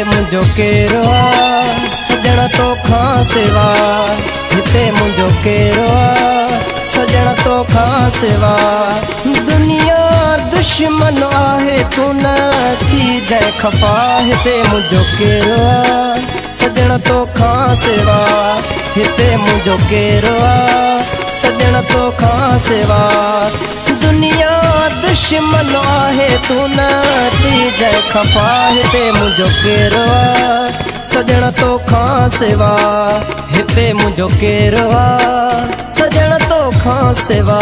मुंहिंजो केरु आहे सजण तोखां सिवा, हिते मुंहिंजो केरु आहे सजण तोखां सिवा। दुनिया दुश्मन आहे तू न थी जाए खफ़ा, हिते मुंहिंजो केरु आहे सजण तोखां सिवा, हिते मुंहिंजो केरु आहे सजण तोखां सिवा। दुनिया दुश्मन आहे तू न थी जाए खफ़ा, हिते मुंहिंजो केरु आहे सजण तोखां सिवा, हिते मुंहिंजो केरु आहे सजण तोखां सिवा।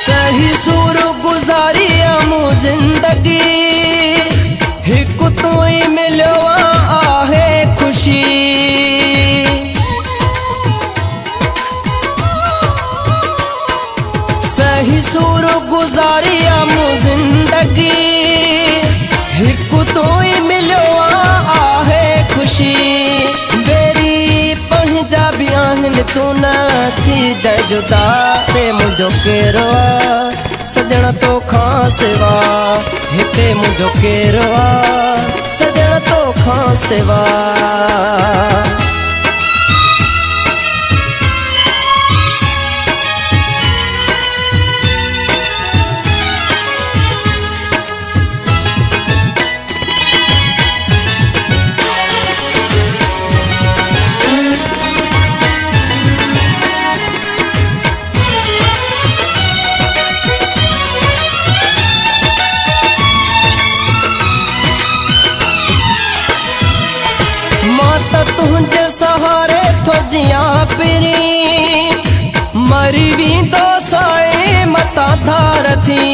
सही सूर गुज़ारी मूं ज़िंदगी, हिकु तूं ई मिलियो आहे ख़ुशी। सही सूर गुज़ारी मूं ज़िंदगी, हिकु तूं ई मिलियो आहे ख़ुशी। बेरी पंहिंजा बि आहिनि तू न थी जाए जुदा, हिते मुंहिंजो केरु आहे सजण तोखां सिवा, हिते मुंहिंजो केरु आहे सजण तोखां सिवा। तुंहिंजे सहारे थो जियां पिरी, मरी वेंदो साए मतां धार थी।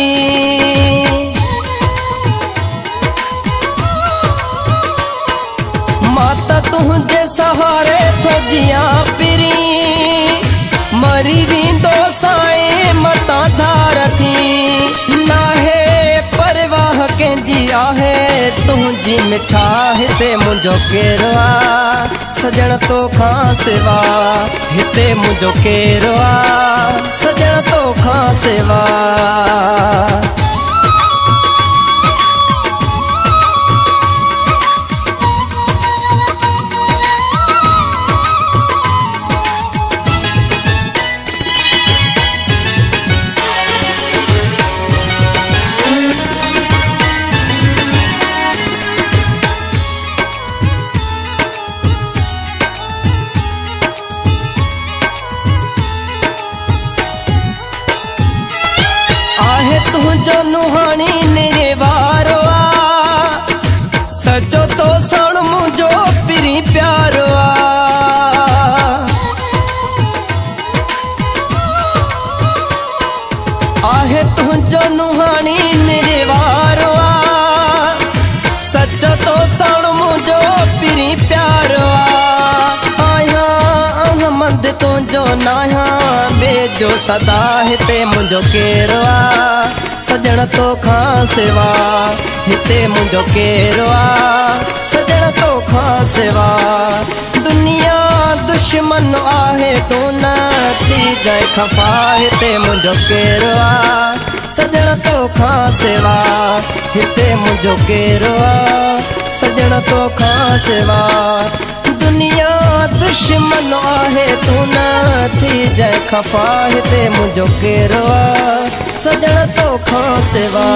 मां त तुंहिंजे सहारे थो जियां पिरी, मरी वेंदो साए मतां धार थी। नाहे परवाह कंहिंजी आहे तुंहिंजी मिठा, हिते मुंहिंजो केरु आहे सजण तोखां सिवा, हिते मुंहिंजो केरु आहे सजण तोखां सिवा। तुंहिंजो नुहाणी निरे वारो आ, सचो तो सण मुंहिंजो पिरी प्यारो आ। आहे तुंहिंजो नुहाणी निरे वारो आ, सचो तो सण मुंहिंजो पिरी प्यारो आ। आहियां अहमद तुंहिंजो नाहियां बेजो सदा, हिते मुंहिंजो केरु आहे सजण तोखां सिवा, हिते मुंहिंजो केरु आहे सजण तोखां सिवा। दुनिया दुश्मन आहे तू न थी जाए खफ़ा, हिते मुंहिंजो केरु आहे सजण तोखां सिवा, हिते मुंहिंजो केरु आहे सजण तोखां सिवा। दुनिया दुश्मन आहे तू न थी जाए खफ़ा, हिते मुंहिंजो केरु आहे सजण तोखां सिवा।